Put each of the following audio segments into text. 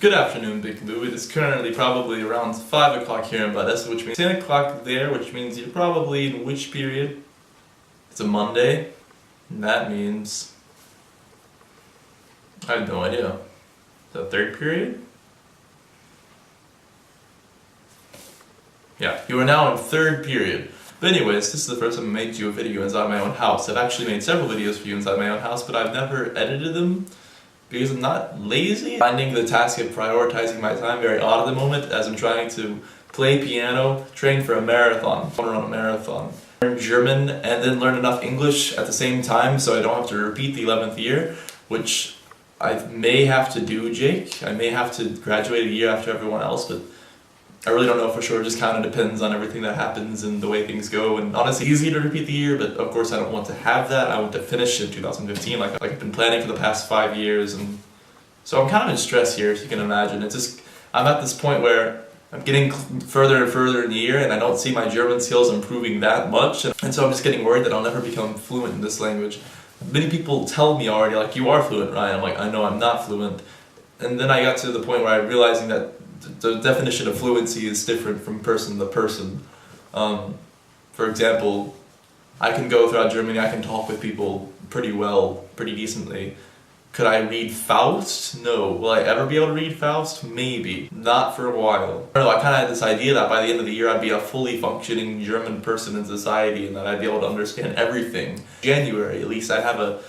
Good afternoon, Big Lou. It is currently probably around 5 o'clock here in Badass, which means 10 o'clock there, which means you're probably in which period? It's a Monday, and that means... I have no idea. The third period? Yeah, you are now in third period. But anyways, this is the first time I made you a video inside my own house. I've actually made several videos for you inside my own house, but I've never edited them because I'm not lazy. Finding the task of prioritizing my time very odd at the moment as I'm trying to play piano, train for a marathon. I want to run a marathon. Learn German and then learn enough English at the same time so I don't have to repeat the 11th year, which I may have to do, Jake. I may have to graduate a year after everyone else, but I really don't know for sure. It just kind of depends on everything that happens and the way things go. And honestly, it's easy to repeat the year, but of course I don't want to have that. I want to finish in 2015 like I've been planning for the past 5 years. And so I'm kind of in stress here, as you can imagine. It's just, I'm at this point where I'm getting further and further in the year and I don't see my German skills improving that much. And so I'm just getting worried that I'll never become fluent in this language. Many people tell me already, like, you are fluent, Ryan. I'm like, I know I'm not fluent. And then I got to the point where I'm realizing that the definition of fluency is different from person to person. For example, I can go throughout Germany, I can talk with people pretty well, pretty decently. Could I read Faust? No. Will I ever be able to read Faust? Maybe. Not for a while. I don't know, I kind of had this idea that by the end of the year I'd be a fully functioning German person in society and that I'd be able to understand everything. January, at least, I'd have a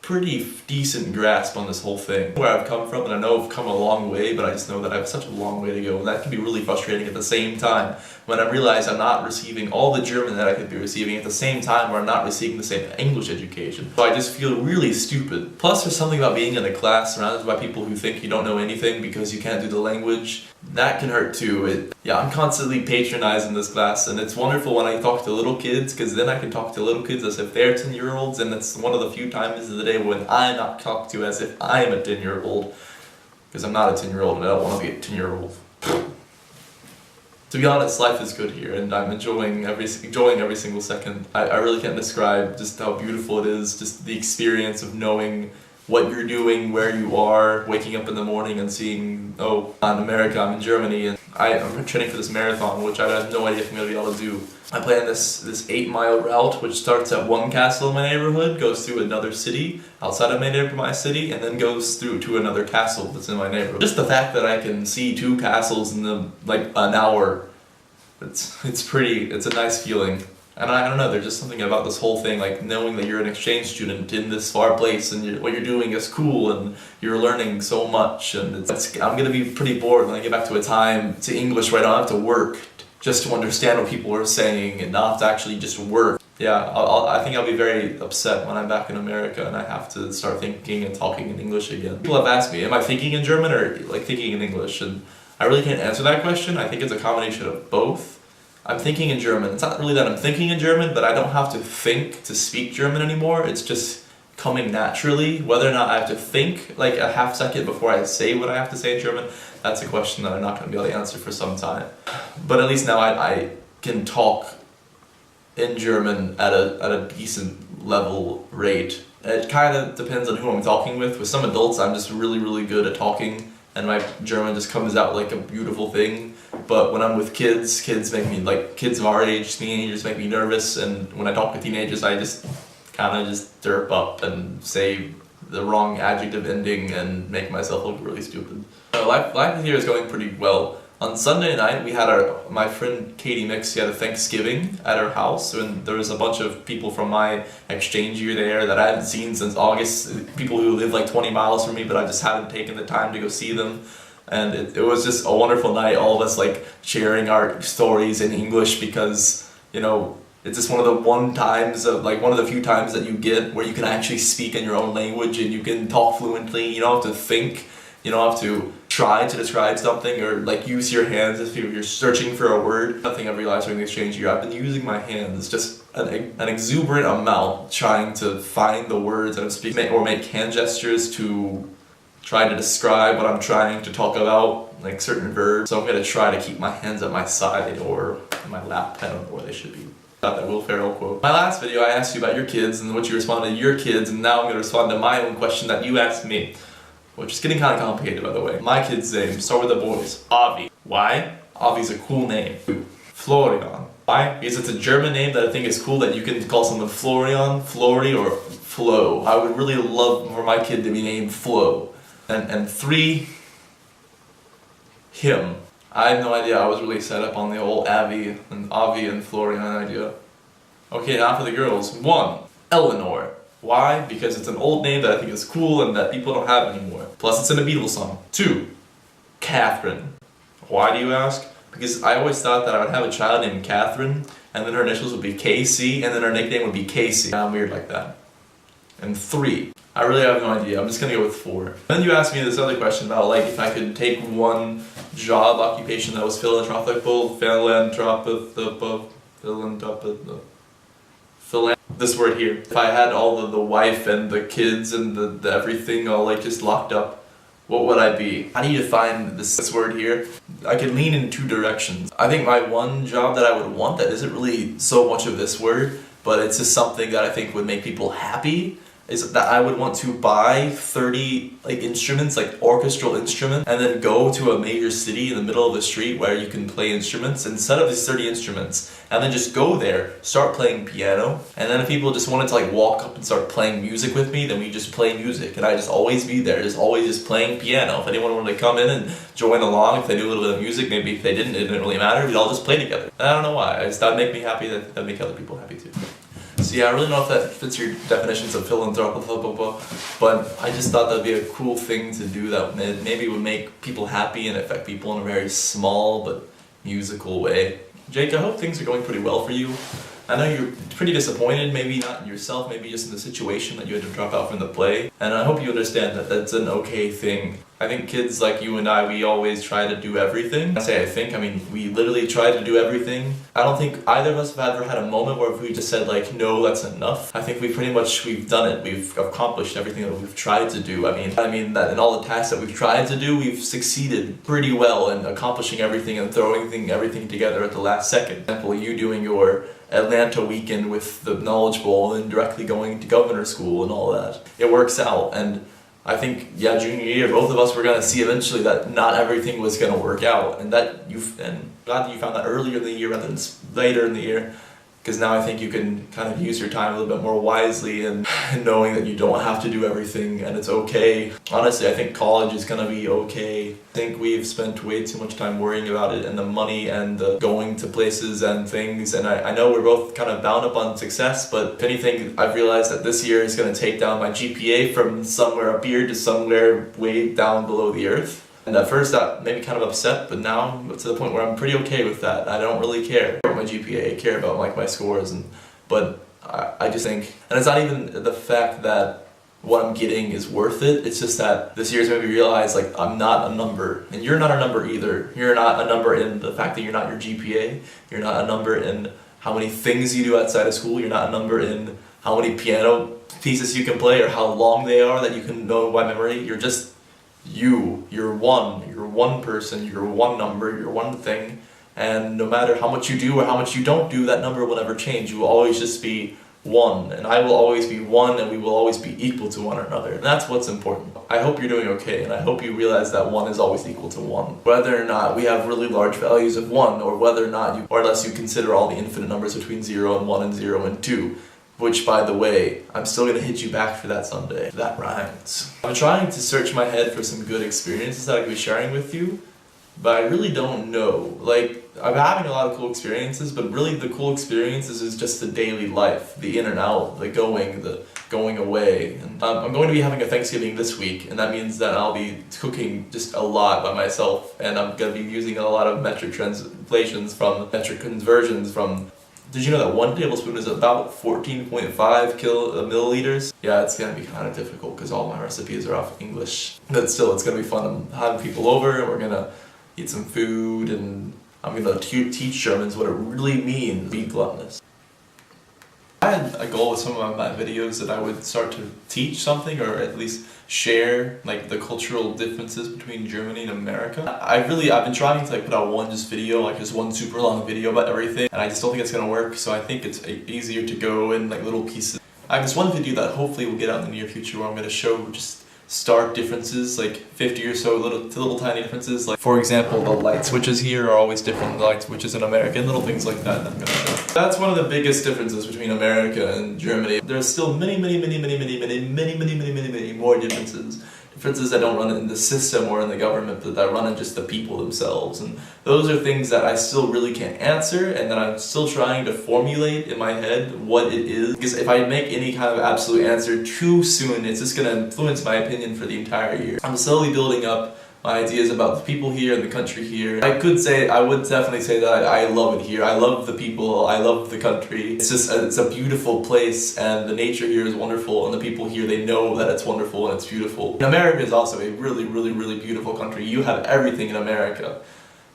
pretty decent grasp on this whole thing. Where I've come from, and I know I've come a long way, but I just know that I have such a long way to go, and that can be really frustrating at the same time when I realize I'm not receiving all the German that I could be receiving at the same time where I'm not receiving the same English education. So I just feel really stupid. Plus there's something about being in a class surrounded by people who think you don't know anything because you can't do the language. That can hurt too. Yeah, I'm constantly patronizing this class, and it's wonderful when I talk to little kids, because then I can talk to little kids as if they're 10-year-olds, and it's one of the few times of the day when I'm not talked to as if I'm a 10-year-old, because I'm not a 10-year-old and I don't want to be a 10-year-old. To be honest, life is good here, and I'm enjoying every single second. I really can't describe just how beautiful it is, just the experience of knowing what you're doing, where you are, waking up in the morning and seeing, oh, I'm in America, I'm in Germany, and I'm training for this marathon, which I have no idea if I'm going to be able to do. I plan this 8-mile route, which starts at one castle in my neighborhood, goes through another city outside of my city, and then goes through to another castle that's in my neighborhood. Just the fact that I can see 2 castles in an hour, it's a nice feeling. And I don't know, there's just something about this whole thing, like knowing that you're an exchange student in this far place and what you're doing is cool and you're learning so much, and I'm going to be pretty bored when I get back to English where I don't have to work just to understand what people are saying and not have to actually just work. Yeah, I think I'll be very upset when I'm back in America and I have to start thinking and talking in English again. People have asked me, am I thinking in German or like thinking in English? And I really can't answer that question. I think it's a combination of both. I'm thinking in German. It's not really that I'm thinking in German, but I don't have to think to speak German anymore. It's just coming naturally. Whether or not I have to think like a half second before I say what I have to say in German, that's a question that I'm not going to be able to answer for some time. But at least now I can talk in German at a decent level rate. It kind of depends on who I'm talking with. With some adults, I'm just really, really good at talking, and my German just comes out like a beautiful thing. But when I'm with kids make me, like, kids of our age, teenagers make me nervous, and when I talk to teenagers, I just kind of just derp up and say the wrong adjective ending and make myself look really stupid. Life here is going pretty well. On Sunday night, we had my friend Katie Mix, she had a Thanksgiving at her house, and there was a bunch of people from my exchange year there that I hadn't seen since August, people who live like 20 miles from me, but I just hadn't taken the time to go see them. And it was just a wonderful night, all of us like sharing our stories in English, because, you know, it's just one of the few times that you get where you can actually speak in your own language and you can talk fluently. You don't have to think, you don't have to try to describe something or like use your hands if you're searching for a word. Nothing I've realized during the exchange year, I've been using my hands just an exuberant amount, trying to find the words that I'm speaking or make hand gestures to try to describe what I'm trying to talk about, like certain verbs. So I'm going to try to keep my hands at my side or in my lap. I don't know where they should be. Got that Will Ferrell quote. My last video I asked you about your kids and what you responded to your kids, and now I'm going to respond to my own question that you asked me. which is getting kind of complicated, by the way. My kid's name, start with the boys. Avi. Why? Avi's a cool name. Florian. Why? Because it's a German name that I think is cool that you can call someone Florian, Flori, or Flo. I would really love for my kid to be named Flo. And 3, him. I had no idea I was really set up on the old Avi and Florian idea. Okay, now for the girls. 1, Eleanor. Why? Because it's an old name that I think is cool and that people don't have anymore. Plus it's in a Beatles song. 2, Catherine. Why do you ask? Because I always thought that I would have a child named Catherine, and then her initials would be KC, and then her nickname would be Casey. I'm weird like that. And 3, I really have no idea. I'm just gonna go with 4. Then you asked me this other question about like if I could take one job occupation that was this word here. If I had all the wife and the kids and the everything all like just locked up, what would I be? How do you define this word here? I could lean in 2 directions. I think my one job that I would want that isn't really so much of this word, but it's just something that I think would make people happy, is that I would want to buy 30 like instruments, like orchestral instruments, and then go to a major city in the middle of the street where you can play instruments and set up these 30 instruments, and then just go there, start playing piano, and then if people just wanted to like walk up and start playing music with me, then we just play music, and I just always be there, just always just playing piano. If anyone wanted to come in and join along, if they knew a little bit of music, maybe if they didn't, it didn't really matter, we'd all just play together. And I don't know why, that'd make me happy, that'd make other people happy too. So yeah, I really don't know if that fits your definitions of philanthropy, but I just thought that'd be a cool thing to do that maybe would make people happy and affect people in a very small but musical way. Jake, I hope things are going pretty well for you. I know you're pretty disappointed, maybe not in yourself, maybe just in the situation that you had to drop out from the play. And I hope you understand that that's an okay thing. I think kids like you and I, we always try to do everything. I mean, we literally try to do everything. I don't think either of us have ever had a moment where we just said like, no, that's enough. I think we've done it. We've accomplished everything that we've tried to do. I mean that in all the tasks that we've tried to do, we've succeeded pretty well in accomplishing everything and throwing everything together at the last second. For example, you doing your Atlanta weekend with the Knowledge Bowl and directly going to governor school and all that. It works out, and I think, yeah, junior year, both of us were gonna see eventually that not everything was gonna work out, and glad that you found that earlier in the year rather than later in the year, because now I think you can kind of use your time a little bit more wisely and knowing that you don't have to do everything and it's okay. Honestly, I think college is gonna be okay. I think we've spent way too much time worrying about it and the money and the going to places and things, and I know we're both kind of bound up on success, but if anything, I've realized that this year is gonna take down my GPA from somewhere up here to somewhere way down below the earth. And at first that made me kind of upset, but now I'm to the point where I'm pretty okay with that. I don't really care about my GPA, I care about like my scores, but I just think, and it's not even the fact that what I'm getting is worth it, it's just that this year's made me realize like I'm not a number, and you're not a number either. You're not a number in the fact that you're not your GPA, you're not a number in how many things you do outside of school, you're not a number in how many piano pieces you can play or how long they are that you can know by memory. You're just you're one person, you're one number, you're one thing, and no matter how much you do or how much you don't do, that number will never change. You will always just be one, and I will always be one, and we will always be equal to one another, and that's what's important. I hope you're doing okay, and I hope you realize that one is always equal to one. Whether or not we have really large values of one, or whether or not or unless you consider all the infinite numbers between 0 and 1 and 0 and 2, which, by the way, I'm still gonna hit you back for that someday. That rhymes. I'm trying to search my head for some good experiences that I could be sharing with you, but I really don't know. Like, I'm having a lot of cool experiences, but really the cool experiences is just the daily life, the in and out, the going away. And I'm going to be having a Thanksgiving this week, and that means that I'll be cooking just a lot by myself, and I'm gonna be using a lot of metric translations from metric conversions from. Did you know that 1 tablespoon is about 14.5 milliliters? Yeah, it's gonna be kind of difficult because all my recipes are off English. But still, it's gonna be fun. I'm having people over, and we're gonna eat some food, and I'm gonna teach Germans what it really means to be gluttonous. I had a goal with some of my videos that I would start to teach something, or at least share like the cultural differences between Germany and America. I've been trying to like put out one video, like just one super long video about everything, and I just don't think it's gonna work, so I think it's easier to go in like little pieces. I have this one video that hopefully will get out in the near future where I'm gonna show just stark differences, like 50 or so little tiny differences. Like, for example, the light switches here are always different than the light switches in America, and little things like that I'm gonna show. That's one of the biggest differences between America and Germany. There's still many more differences. Differences that don't run in the system or in the government, but that run in just the people themselves. And those are things that I still really can't answer, and that I'm still trying to formulate in my head what it is. Because if I make any kind of absolute answer too soon, it's just going to influence my opinion for the entire year. I'm slowly building up my ideas about the people here and the country here. I would definitely say that I love it here. I love the people, I love the country. It's a beautiful place, and the nature here is wonderful, and the people here, they know that it's wonderful and it's beautiful. And America is also a really beautiful country. You have everything in America.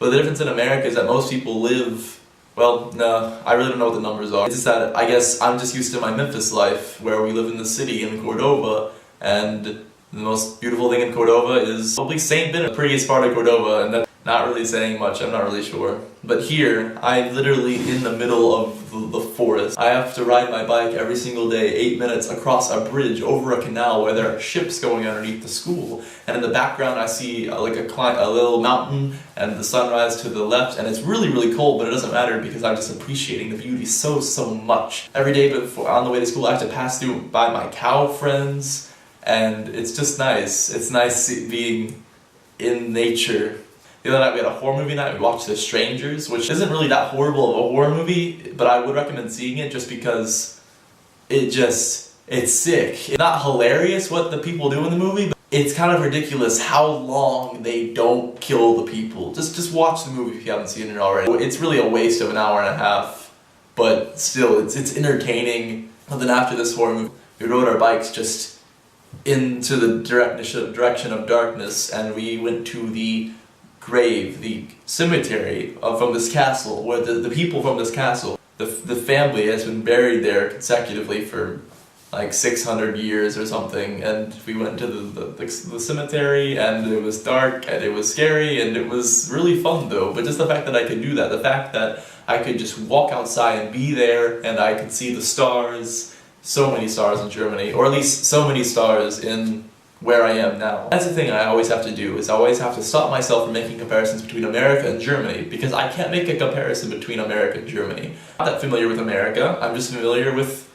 But the difference in America is that most people live, well, no, I really don't know what the numbers are. It's just that I guess I'm just used to my Memphis life, where we live in the city in Cordova, and the most beautiful thing in Cordova is probably St. Benedict, the prettiest part of Cordova, and that's not really saying much, I'm not really sure. But here, I'm literally in the middle of the forest. I have to ride my bike every single day, 8 minutes, across a bridge, over a canal where there are ships going underneath the school. And in the background I see a little mountain and the sunrise to the left, and it's really cold, but it doesn't matter because I'm just appreciating the beauty so much. Every day before, on the way to school, I have to pass through by my cow friends, and it's just nice. It's nice being in nature. The other night we had a horror movie night. We watched The Strangers, which isn't really that horrible of a horror movie, but I would recommend seeing it just because it's sick. It's not hilarious what the people do in the movie, but it's kind of ridiculous how long they don't kill the people. Just watch the movie if you haven't seen it already. It's really a waste of an hour and a half, but still, it's entertaining. And then after this horror movie, we rode our bikes just into the direction of darkness, and we went to the grave, the cemetery from this castle, where the people from this castle, the family has been buried there consecutively for like 600 years or something. And we went to the cemetery, and it was dark and it was scary, and it was really fun though. But just the fact that I could do that, the fact that I could just walk outside and be there, and I could see the stars, so many stars in Germany, or at least so many stars in where I am now. That's the thing I always have to do, is I always have to stop myself from making comparisons between America and Germany, because I can't make a comparison between America and Germany. I'm not that familiar with America, I'm just familiar with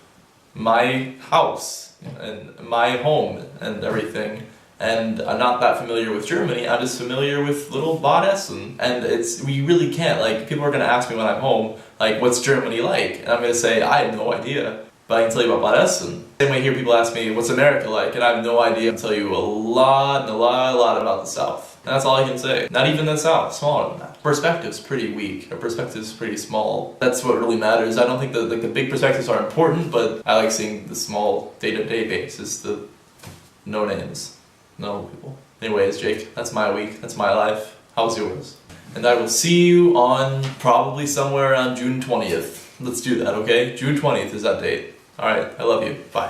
my house and my home and everything. And I'm not that familiar with Germany, I'm just familiar with little Bad Essen. And we really can't, like, people are gonna ask me when I'm home, like, what's Germany like? And I'm gonna say, I have no idea. But I can tell you about Bad Essen. Same way here people ask me, what's America like? And I have no idea. I can tell you a lot about the South. And that's all I can say. Not even the South, smaller than that. Perspective's pretty weak. Our perspective's pretty small. That's what really matters. I don't think that the big perspectives are important, but I like seeing the small day-to-day basis, the no names, no people. Anyways, Jake, that's my week, that's my life. How's yours? And I will see you on probably somewhere around June 20th. Let's do that, okay? June 20th is that date. Alright, I love you. Bye.